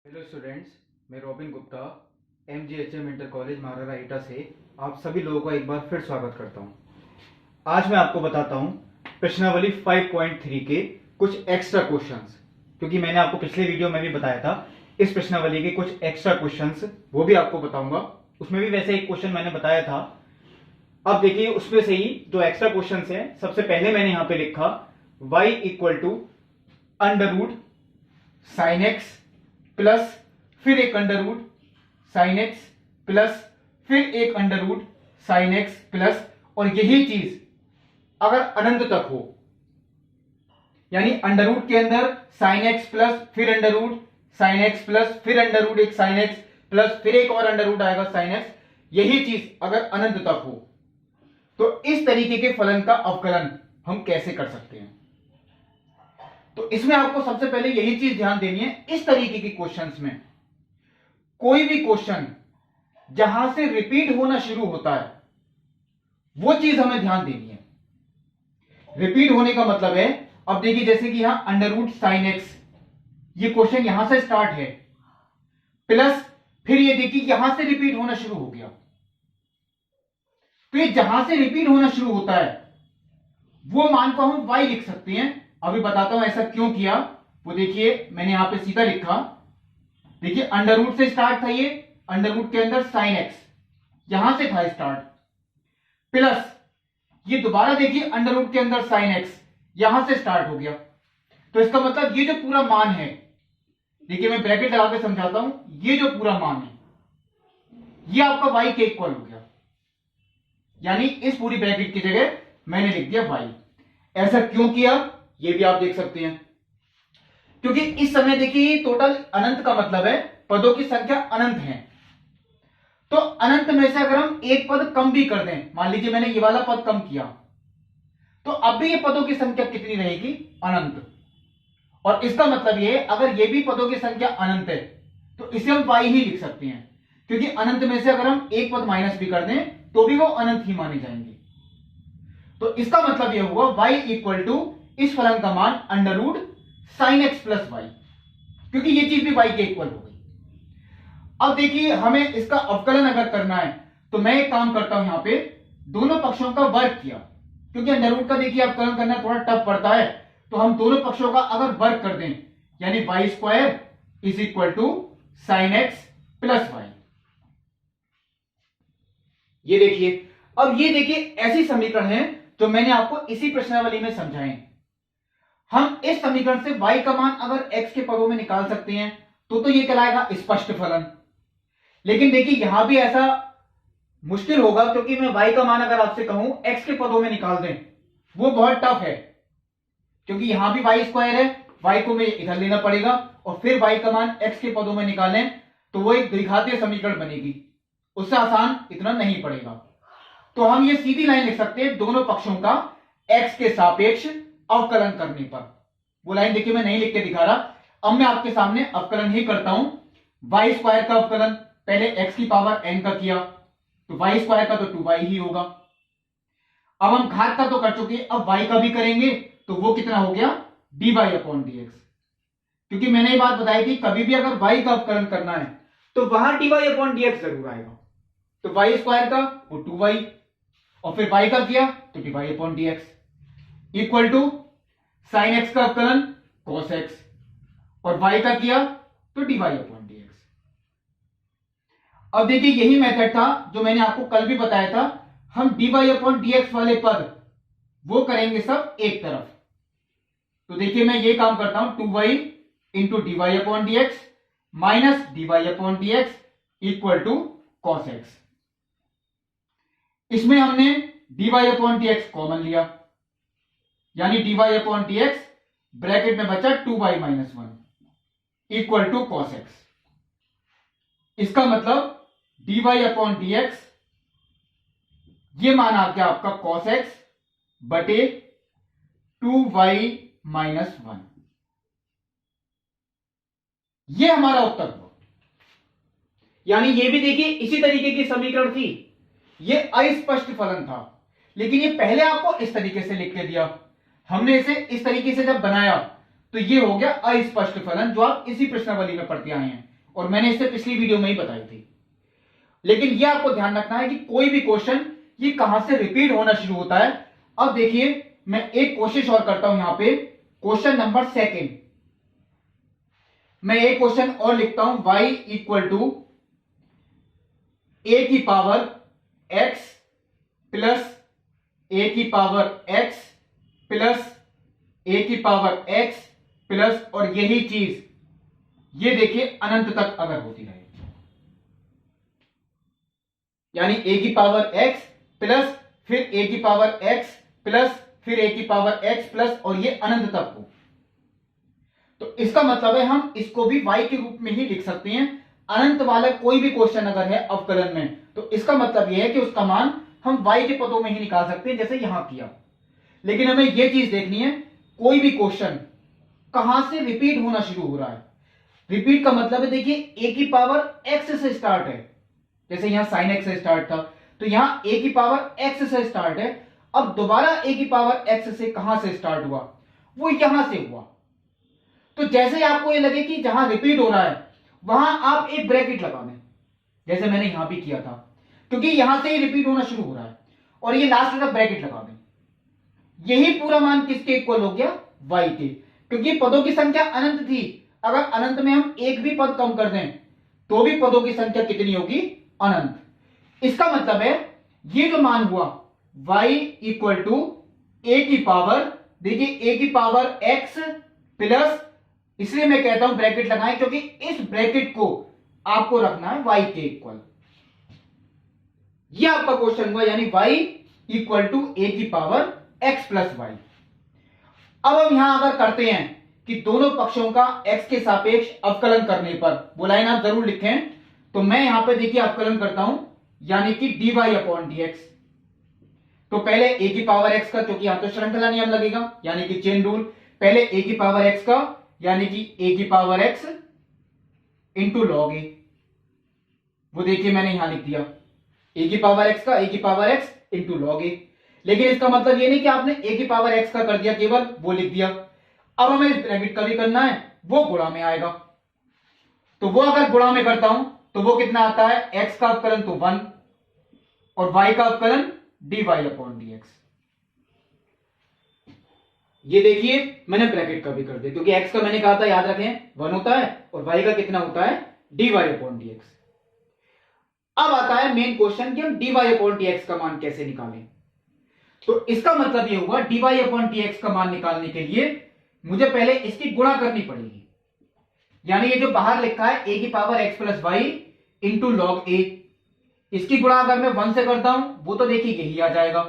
Hello students, मैं Robin Gupta MGHM inter college Maharana Etah से आप सभी लोगों का एक बार फिर स्वागत करता हूं। आज मैं आपको बताता हूं प्रश्नावली 5.3 के कुछ एक्स्ट्रा क्वेश्चंस, क्योंकि मैंने आपको पिछले वीडियो में भी बताया था इस प्रश्नावली के कुछ एक्स्ट्रा क्वेश्चंस वो भी आपको बताऊंगा। उसमें भी वैसे एक क्वेश्चन मैंने बताया था। अब देखिए उसमें से ही जो एक्स्ट्रा क्वेश्चंस हैं, सबसे पहले मैंने यहां पे लिखा y equal to under root sine x plus फिर एक under root sine x plus फिर एक under root sine x plus, और यही चीज अगर अनंत तक हो, यानी अंडर रूट के अंदर साइन एक्स प्लस फिर under root sine x plus फिर अंडर रूट एक साइन एक्स प्लस फिर एक और अंडर रूट आएगा साइन एक्स, यही चीज अगर अनंत तक हो तो इस तरीके के फलन का अवकलन हम कैसे कर सकते हैं। तो इसमें आपको सबसे पहले यही चीज ध्यान देनी है, इस तरीके के क्वेश्चंस में कोई भी क्वेश्चन जहां से रिपीट होना शुरू होता है वो चीज हमें ध्यान देनी है। रिपीट होने का मतलब है, अब देखिए जैसे कि यहां अंडर रूट साइन एक्स, ये क्वेश्चन यहां से स्टार्ट है, प्लस फिर ये देखिए यहां से रिपीट होना शुरू हो गया। तो ये जहां से रिपीट होना शुरू होता है वो मान को हम y लिख सकते हैं। अभी बताता हूं ऐसा क्यों किया। वो देखिए मैंने यहां पे सीधा लिखा, देखिए अंडर रूट से स्टार्ट था, ये अंडर रूट के अंदर साइन एक्स यहां से था स्टार्ट, प्लस ये दोबारा देखिए अंडर रूट के अंदर साइन एक्स यहां से स्टार्ट हो गया। तो इसका मतलब ये जो पूरा मान है, देखिए मैं ब्रैकेट लगा के समझाता हूं, ये जो पूरा मान है ये आपका y के इक्वल हो गया, यानी इस पूरी ब्रैकेट की जगह मैंने लिख दिया y। ऐसा क्यों किया ये भी आप देख सकते हैं, क्योंकि इस समय देखिए टोटल अनंत का मतलब है पदों की संख्या अनंत है। तो अनंत में से अगर हम एक पद कम भी कर दें, मान लीजिए मैंने ये वाला पद कम किया, तो अब भी ये पदों की संख्या कितनी रहेगी, अनंत। और इसका मतलब ये अगर ये भी पदों की संख्या अनंत है तो इसे हम y ही लिख सकते हैं, क्योंकि अनंत में से अगर हम एक पद माइनस भी कर दें तो भी वो अनंत ही माने जाएंगे। तो इसका मतलब यह हुआ y इक्वल टू इस फलन का मान under root sine x plus y, क्योंकि ये चीज भी y के इक्वल हो गई। अब देखिए हमें इसका अवकलन अगर करना है तो मैं एक काम करता हूं, यहां पे दोनों पक्षों का वर्ग किया, क्योंकि अंडर रूट का देखिए अवकलन करना थोड़ा टफ पड़ता है, तो हम दोनों पक्षों का अगर वर्ग कर दें यानी y square is equal to sine x plus y. ये देखिए, अब ये देखिए ऐसी समीकरण है जो मैंने आपको इसी प्रश्नावली में समझाए। हम इस समीकरण से y का मान अगर x के पदों में निकाल सकते हैं तो ये कहलाएगा स्पष्ट फलन। लेकिन देखिए यहां भी ऐसा मुश्किल होगा, क्योंकि मैं y का मान अगर आपसे कहूं x के पदों में निकाल दें वो बहुत टफ है, क्योंकि यहां भी y स्क्वायर है, y को मैं इधर लेना पड़ेगा और फिर y का मान x के पदों में निकालें तो वो एक द्विघातीय समीकरण बनेगी, उससे आसान इतना नहीं पड़ेगा। तो हम ये सीधी लाइन लिख सकते हैं दोनों पक्षों का x के सापेक्ष अवकलन करने पर। वो लाइन देखिए मैं नहीं लिख के दिखा रहा, अब मैं आपके सामने अवकलन ही करता हूं। वाई स्क्वायर का अवकलन पहले x की पावर n का किया तो वाई स्क्वायर का तो 2y ही होगा। अब हम घात का तो कर चुके, अब y का भी करेंगे तो वो कितना हो गया, dy अपॉन dx। क्योंकि मैंने ये बात बताई थी कभी भी अगर y का अवकलन करना है तो वहां dy अपॉन dx जरूर आएगा। तो वाई स्क्वायर का वो 2y और फिर y का किया तो dy upon dx equal to sine x का अवकलन cos x और y का किया तो dy अपॉन dx। अब देखिए यही मेथड था जो मैंने आपको कल भी बताया था, हम dy अपॉन dx वाले पद वो करेंगे सब एक तरफ। तो देखिए मैं ये काम करता हूं, 2y into dy upon dx minus dy upon dx equal to cos x। इसमें हमने dy अपॉन dx कॉमन लिया, यानी dy अपॉन dx ब्रैकेट में बचा 2y minus 1 equal to cos x। इसका मतलब dy अपॉन dx ये मान आ गया आपका cos x बटे 2y माइनस 1। ये हमारा उत्तर हुआ। यानी ये भी देखिए इसी तरीके की समीकरण थी, ये अस्पष्ट फलन था, लेकिन ये पहले आपको इस तरीके से लिख के दिया, हमने इसे इस तरीके से जब बनाया तो ये हो गया अस्पष्ट फलन, जो आप इसी प्रश्नावली में पढ़ते आए हैं। और मैंने इससे पिछली वीडियो में ही बताई थी। लेकिन यह आपको ध्यान रखना है कि कोई भी क्वेश्चन ये कहां से रिपीट होना शुरू होता है। अब देखिए मैं एक कोशिश और करता हूं यहां पे, क्वेश्चन नंबर सेकेंड। मैं एक क्वेश्चन और लिखता हूं, y इक्वल टू a की पावर x प्लस a की पावर x प्लस a की पावर x प्लस, और यही चीज ये देखिए अनंत तक अगर होती रहे, यानी a की पावर x प्लस फिर a की पावर x प्लस फिर a की पावर x प्लस, और ये अनंत तक हो, तो इसका मतलब है हम इसको भी y के रूप में ही लिख सकते हैं। अनंत वाला कोई भी क्वेश्चन अगर है अवकलन में, तो इसका मतलब यह है कि उसका मान हम y के पदों में ही निकाल सकते हैं, जैसे यहां किया। लेकिन हमें यह चीज देखनी है, कोई भी क्वेश्चन कहां से रिपीट होना शुरू हो रहा है। रिपीट का मतलब है, देखिए a की पावर x से स्टार्ट है, जैसे यहां sin x से स्टार्ट था, तो यहां a की पावर x से स्टार्ट है। अब दोबारा a की पावर x से कहां से स्टार्ट हुआ, वो यहां से हुआ। तो जैसे ही आपको ये लगे कि जहां रिपीट हो रहा है वहां आप एक ब्रैकेट लगा दें, जैसे मैंने यहां भी किया था, क्योंकि यहां से ही रिपीट होना शुरू हो रहा है, और ये लास्ट तक ब्रैकेट लगा दें। यही पूरा मान किसके इक्वल हो गया, y के, क्योंकि पदों की संख्या अनंत थी। अगर अनंत में हम एक भी पद कम कर दें तो भी पदों की संख्या कितनी होगी, अनंत। इसका मतलब है ये जो मान हुआ y इक्वल टू a की पावर, देखिए a की पावर x प्लस, इसलिए मैं कहता हूं ब्रैकेट लगाएं, क्योंकि इस ब्रैकेट को आपको रखना है y के इक्वल। यह आपका क्वेश्चन हुआ, यानी y इक्वल टू a की पावर x प्लस वाई। अब हम यहां अगर करते हैं कि दोनों पक्षों का x के सापेक्ष अवकलन करने पर, वो लाइन आप जरूर लिखें, तो मैं यहां पे देखिए अवकलन करता हूं, यानी कि dy अपॉन dx। तो पहले a की पावर x का, क्योंकि यहां तो श्रृंखला नियम लगेगा, यानी कि चेन रूल, पहले a की पावर x का, यानी कि a की power x into log a। वो देखिए मैंने यहां लिख दिया a की पावर x का, a की power x into log a। लेकिन इसका मतलब ये नहीं कि आपने a की पावर x का कर दिया, केवल वो लिख दिया। अब हमें इस ब्रैकेट का भी करना है, वो गुणा में आएगा। तो वो अगर गुणा में करता हूं तो वो कितना आता है, x का अवकलन तो 1 और y का अवकलन dy अपॉन dx। ये देखिए मैंने ब्रैकेट का भी कर दिया, क्योंकि x का मैंने कहा था याद रखें 1 होता है, और y का कितना होता है, dy अपॉन dx। अब आता है मेन क्वेश्चन कि हम dy अपॉन dx का मान कैसे निकालें। तो इसका मतलब ये हुआ, dy अपॉन dx का मान निकालने के लिए मुझे पहले इसकी गुणा करनी पड़ेगी, यानी ये जो बाहर लिखा है a की power x plus y into log a, इसकी गुणा अगर मैं 1 से करता हूं वो तो देखिए यही आ जाएगा,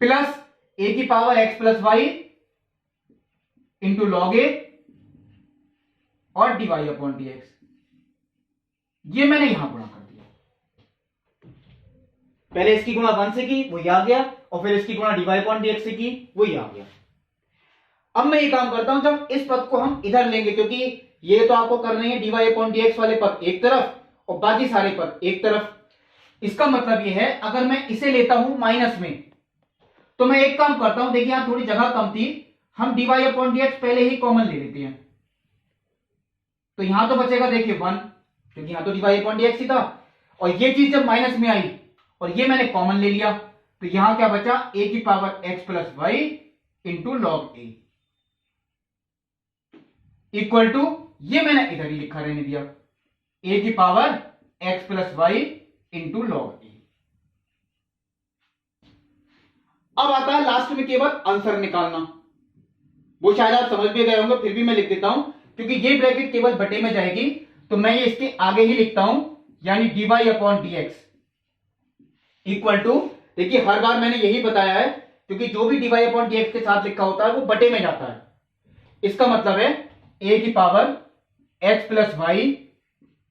प्लस a की power x plus y into log a और dy अपॉन dx। ये मैंने यहां गुणा कर दिया, पहले इसकी गुणा 1 से की, वही आ गया, और फिर इसकी गुणा dy अपॉन dx से की, वही आ गया। अब मैं ये काम करता हूं, जब इस पद को हम इधर लेंगे, क्योंकि ये तो आपको करना है dy अपॉन dx वाले पद एक तरफ और बाकी सारे पद एक तरफ। इसका मतलब ये है, अगर मैं इसे लेता हूं माइनस में, तो मैं एक काम करता हूं, देखिए यहां थोड़ी जगह कम थी, हम dy अपॉन dx पहले ही कॉमन ले लेते हैं, तो यहां तो बचेगा देखिए 1, क्योंकि यहां तो dy अपॉन dx ही था, और ये चीज जब माइनस में आई और ये मैंने कॉमन ले लिया, तो यहां क्या बचा, a की power x plus y into log a equal to, ये मैंने इधर ही लिखा रहने दिया, a की power x plus y into log a। अब आता है लास्ट में केवल आंसर निकालना, वो शायद आप समझ भी गए होंगे, फिर भी मैं लिख देता हूं, क्योंकि ये ब्रैकेट केवल बटे में जाएगी, तो मैं ये इसके आगे ही लिखता हूं, यानी dy upon dx equal to, देखिए हर बार मैंने यही बताया है, क्योंकि जो भी dy अपॉन dx के साथ लिखा होता है वो बटे में जाता है। इसका मतलब है a की power x plus y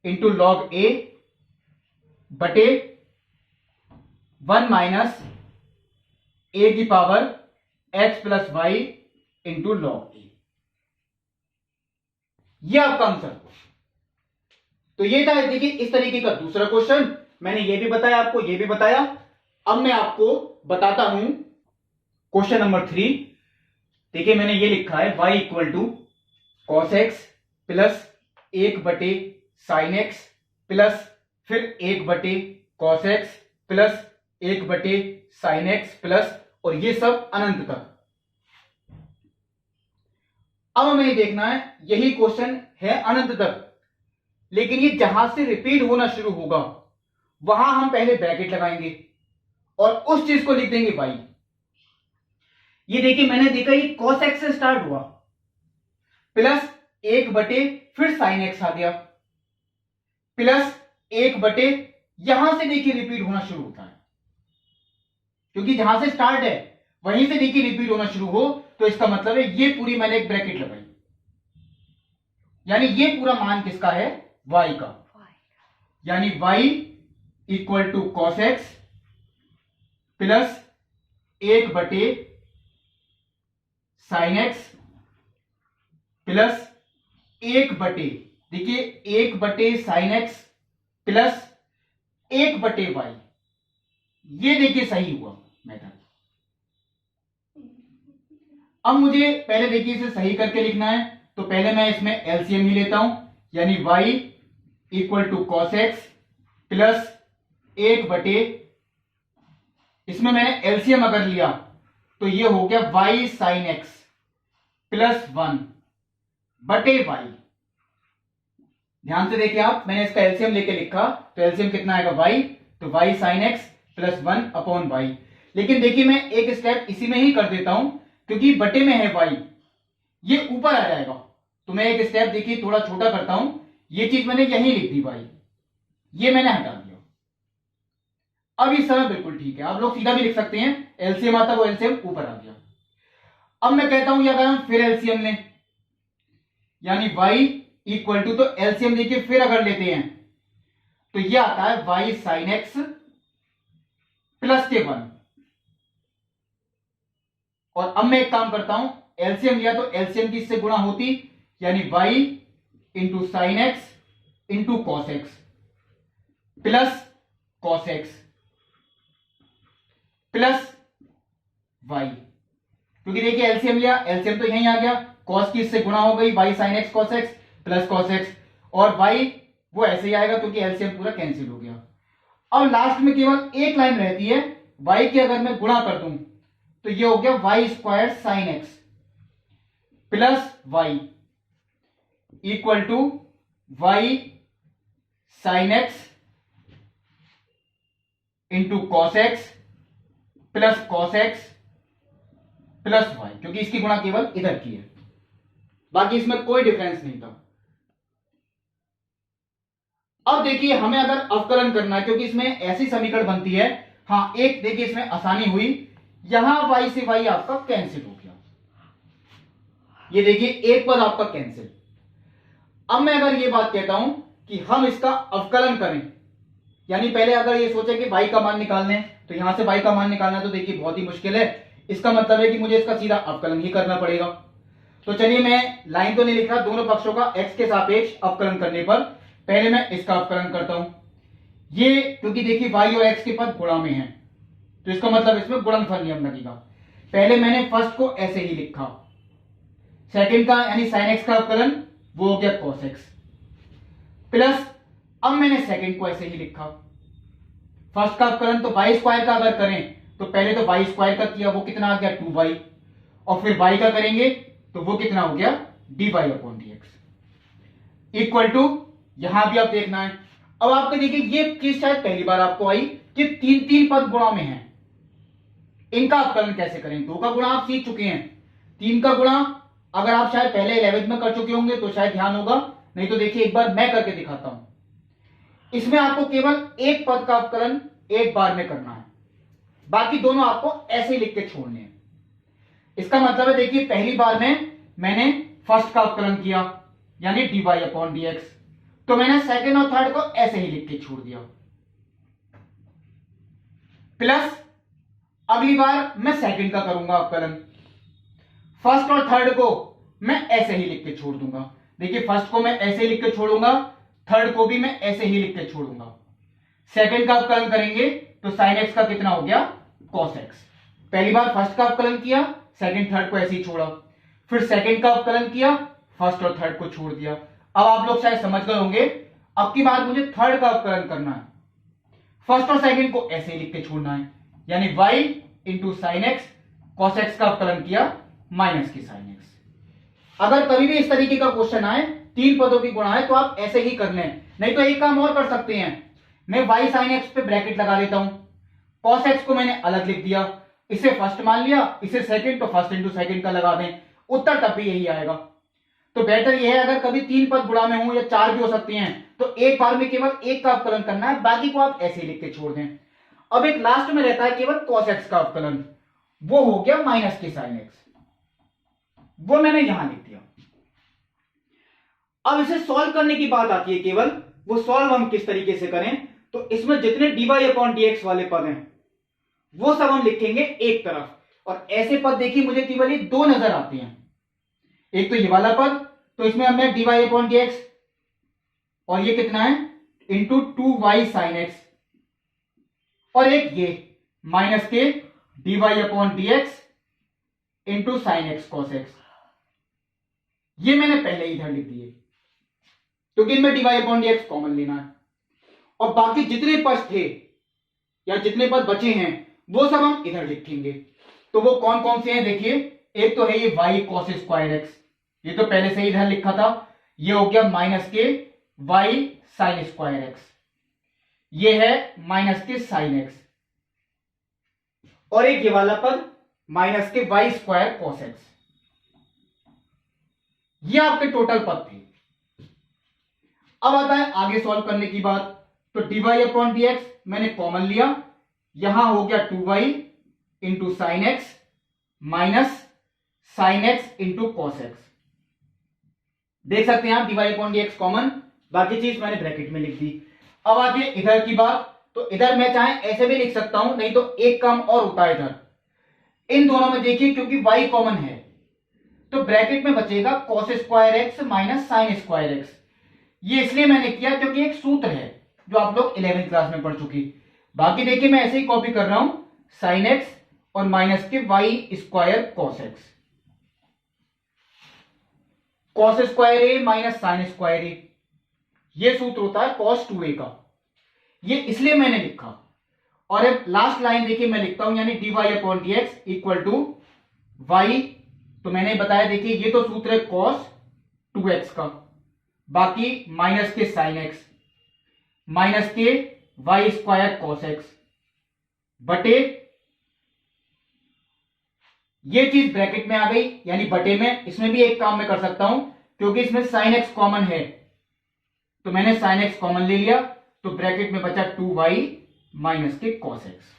into log a बटे 1 माइनस a की power x plus y into log a। यह आपका आंसर। तो ये था देखिए इस तरीके का दूसरा क्वेश्चन, मैंने ये भी बताया आपको, ये भी बताया। अब मैं आपको बताता हूं क्वेश्चन नंबर 3। देखिए मैंने ये लिखा है y equal to cos x plus 1 बटे साइन एक्स प्लस फिर 1 बटे कॉस एक्स प्लस 1 बटे साइन एक्स प्लस, और ये सब अनंत तक। अब हमें ये देखना है, यही क्वेश्चन है अनंत तक, लेकिन ये जहां से रिपीट होना शुरू होगा वहां हम पहले ब्रैकेट लगाएंगे और उस चीज को लिख देंगे y। ये देखिए मैंने देखा ये cos x से स्टार्ट हुआ प्लस 1 बटे फिर साइन एक्स आ गया प्लस 1 बटे, यहां से देखिए रिपीट होना शुरू होता है, क्योंकि जहां से स्टार्ट है वहीं से देखिए रिपीट होना शुरू हो, तो इसका मतलब है ये पूरी मैंने एक ब्रैकेट लगाई, यानी ये पूरा मान किसका है, y का, यानी y equal to cos x plus 1 बटे साइन एक्स प्लस 1 बटे, देखिए 1 बटे साइन एक्स प्लस 1 बटे y, ये देखिए सही हुआ मेथड। अब मुझे पहले देखिए इसे सही करके लिखना है, तो पहले मैं इसमें एलसीएम ही लेता हूं, यानी y equal to cos x plus 1 बटे, इसमें मैंने एलसीएम अगर लिया तो ये हो गया y साइन एक्स प्लस 1 बटे y। ध्यान से देखिए आप, मैंने इसका एलसीएम लेके लिखा तो एलसीएम कितना आएगा y, तो y sine x plus 1 upon y। लेकिन देखिए मैं एक स्टेप इसी में ही कर देता हूं, क्योंकि बटे में है y, ये ऊपर आ जाएगा, तो मैं एक स्टेप देखिए थोड़ा छोटा करता हूं, ये चीज मैंने यहीं लिख दी y, ये मैंने हटा दिया। अब इस समय बिल्कुल ठीक है, आप लोग सीधा भी लिख सकते हैं, एलसीएम आता वो एलसीएम ऊपर आ गया। अब मैं कहता हूं अगर हम फिर एलसीएम लें, यानी y इक्वल टू, तो एलसीएम देखिए फिर अगर लेते हैं तो ये आता है y साइन एक्स प्लस के 1। और अब मैं एक काम करता हूं, एलसीएम लिया तो एलसीएम की इससे गुणा होती, यानी y into sine x into cos x plus cos x plus y, क्योंकि देखिए एलसीएम लिया, एलसीएम तो यहीं आ गया, कॉस की इससे गुणा हो गई, y sine x cos x plus cos x, और y वो ऐसे ही आएगा क्योंकि एलसीएम पूरा कैंसिल हो गया। अब लास्ट में केवल एक लाइन रहती है, y की अगर मैं गुणा कर दूं तो ये हो गया y square sine x plus y equal to y sine x into cos x plus cos x plus y, क्योंकि इसकी गुणा केवल इधर की है, बाकी इसमें कोई डिफरेंस नहीं था। अब देखिए हमें अगर अवकलन करना है, क्योंकि इसमें ऐसी समीकरण बनती है, हाँ एक देखिए इसमें आसानी हुई, यहां y से y आपका कैंसिल हो गया, ये देखिए एक पद आपका कैंसिल। अब मैं अगर ये बात कहता हूं कि हम इसका अवकलन करें, यानी पहले अगर ये सोचे कि y का मान निकालने, तो यहां से y का मान निकालना तो देखिए बहुत ही मुश्किल है, इसका मतलब है कि मुझे इसका सीधा अवकलन ही करना पड़ेगा। तो चलिए मैं लाइन तो नहीं लिख रहा, दोनों पक्षों का x के सापेक्ष अवकलन करने पर पहले मैं इसका अवकलन करता हूं। ये क्योंकि देखिए y और x के पद गुणा में हैं, तो इसका मतलब इसमें गुणनफल नियम लगेगा। पहले मैंने फर्स्ट को ऐसे ही लिखा, सेकंड का यानी साइन x का अवकलन वो हो गया cos x प्लस, अब मैंने सेकंड को ऐसे ही लिखा, फर्स्ट का अवकलन तो y स्क्वायर का अगर करें तो पहले तो y स्क्वायर का किया, वो कितना आ गया 2y, और फिर y का करेंगे तो वो कितना हो गया dy upon dx equal to, यहां भी आप देखना है। अब आपको देखिए ये चीज शायद पहली बार आपको आई कि तीन तीन पद गुणा में है, इनका अवकलन कैसे करें। दो का गुणा आप सीख चुके हैं, तीन का गुणा अगर आप शायद पहले 11th में कर चुके होंगे तो शायद ध्यान होगा, नहीं तो देखिए एक बार मैं करके दिखाता हूं। इसमें आपको केवल एक पद का अवकलन एक बार में करना है, बाकी दोनों आपको ऐसे ही लिख के छोड़ने हैं। इसका मतलब है देखिए पहली बार में मैंने फर्स्ट का अवकलन किया यानी dy अपॉन dx, तो मैंने सेकंड और थर्ड को ऐसे ही लिख के छोड़ दिया, प्लस अगली बार मैं सेकंड का करूंगा अवकलन, फर्स्ट और थर्ड को मैं ऐसे ही लिख के छोड़ दूंगा। देखिए फर्स्ट को मैं ऐसे ही लिख के छोड़ूंगा, थर्ड को भी मैं ऐसे ही लिख के छोड़ूंगा। सेकंड का अवकलन करेंगे तो साइन एक्स का कितना हो गया कॉस एक्स। पहली बार फर्स्ट का अवकलन किया, सेकंड थर्ड को ऐसे ही छोड़ा, फिर सेकंड का अवकलन किया, फर्स्ट और थर्ड को छोड़ दिया। अब आप लोग शायद समझ गए होंगे, अब की बार मुझे थर्ड का अवकलन करना है। फर्स्ट और सेकंड को ऐसे ही लिख के छोड़ना है, यानी y into sine x cos x का अवकलन किया माइनस की साइन एक्स। अगर कभी भी इस तरीके का क्वेश्चन आए, तीन पदों की गुणा है, तो आप ऐसे ही कर लें। नहीं तो एक काम और कर सकते हैं, मैं y साइन एक्स पे ब्रैकेट लगा देता हूं, कॉस एक्स को मैंने अलग लिख दिया, इसे फर्स्ट मान लिया, इसे सेकंड, तो फर्स्ट इंटू सेकंड का लगा दें, उत्तर तब भी यही आएगा। तो बेहतर यह है अगर कभी तीन पद गुणा में हो या चार भी हो सकते हैं, तो एक बार में केवल एक का अवकलन करना है, बाकी को आप ऐसे ही लिख के छोड़ दें। अब एक लास्ट में रहता है केवल cos x का अवकलन, वो हो गया माइनस के sin x, वो मैंने यहां लिख दिया। अब इसे सॉल्व करने की बात आती है केवल, वो सॉल्व हम किस तरीके से करें, तो इसमें जितने dy अपॉन dx वाले पद हैं वो सब हम लिखेंगे एक तरफ, और ऐसे पद देखिए मुझे केवल ये दो नजर आते हैं। एक तो ये वाला पद, तो इसमें हमने dy अपॉन dx, और ये कितना है इंटू 2y साइन एक्स, और एक ये माइनस के dy upon dx into sine x cos x, ये मैंने पहले ही इधर लिख दिए क्योंकि इनमें dy अपॉन dx कॉमन लेना है। और बाकी जितने पद थे या जितने पद बचे हैं वो सब हम इधर लिखेंगे। तो वो कौन कौन से हैं देखिए, एक तो है ये y cos स्क्वायर एक्स, ये तो पहले से ही इधर लिखा था, ये हो गया माइनस के y साइन स्क्वायर एक्स, ये है माइनस के साइन एक्स, और एक ये वाला पद माइनस के y स्क्वायर cos एक्स, ये आपके टोटल पद थे। अब आता है आगे सॉल्व करने की बात, तो dy अपॉन dx मैंने कॉमन लिया, यहां हो गया 2y into sine x minus sign x into cos x. देख सकते हैं आप dy अपॉन dx कॉमन, बाकी चीज मैंने ब्रैकेट में लिख दी। अब आती है इधर की बात, तो इधर मैं चाहे ऐसे भी लिख सकता हूं, नहीं तो एक काम और होता है इधर, इन दोनों में देखिए क्योंकि y कॉमन है तो ब्रैकेट में बचेगा cos square x minus sine square x. ये इसलिए मैंने किया क्योंकि एक सूत्र है जो आप लोग 11वीं क्लास में पढ़ चुकी। बाकी देखिए मैं ऐसे ही कॉपी कर रहा हूं, साइन एक्स और माइनस के y square cos x, cos square A minus sine square A, ये सूत्र होता है cos 2a का, ये इसलिए मैंने लिखा। और अब लास्ट लाइन देखिए मैं लिखता हूं, यानी dy upon dx equal to y, तो मैंने बताया देखिए ये तो सूत्र है cos 2x का, बाकी माइनस के साइन एक्स माइनस के y स्क्वायर cos x बटे, ये चीज ब्रैकेट में आ गई यानी बटे में। इसमें भी एक काम मैं कर सकता हूं क्योंकि इसमें साइन एक्स कॉमन है, तो मैंने साइन एक्स कॉमन ले लिया, तो ब्रैकेट में बचा 2y माइनस के cos x।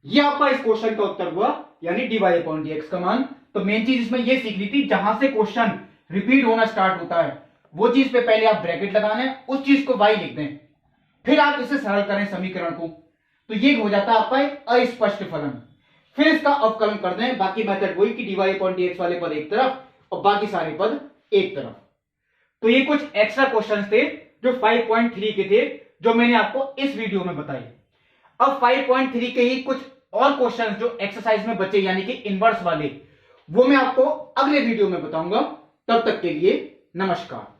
ये आपका इस क्वेश्चन का उत्तर हुआ, यानी dy अपॉन dx का मान। तो मेन चीज इसमें ये सीखनी थी, जहां से क्वेश्चन रिपीट होना स्टार्ट होता है वो चीज पे पहले आप ब्रैकेट लगाना है, उस चीज को y लिख दें, फिर आप इसे सरल करें समीकरण को, तो ये हो जाता है आपका एक अस्पष्ट फलन। फिर इसका अवकलन कर दें, बाकी मेथड वही कि dy अपॉन dx वाले पद एक तरफ और बाकी सारे पद एक तरफ। तो ये कुछ एक्स्ट्रा क्वेश्चंस थे जो 5.3 के थे, जो मैंने आपको इस वीडियो में बताए। अब 5.3 के ही कुछ और क्वेश्चंस जो एक्सरसाइज में बचे, यानी कि इनवर्स वाले, वो मैं आपको अगले वीडियो में बताऊंगा। तब तक के लिए नमस्कार।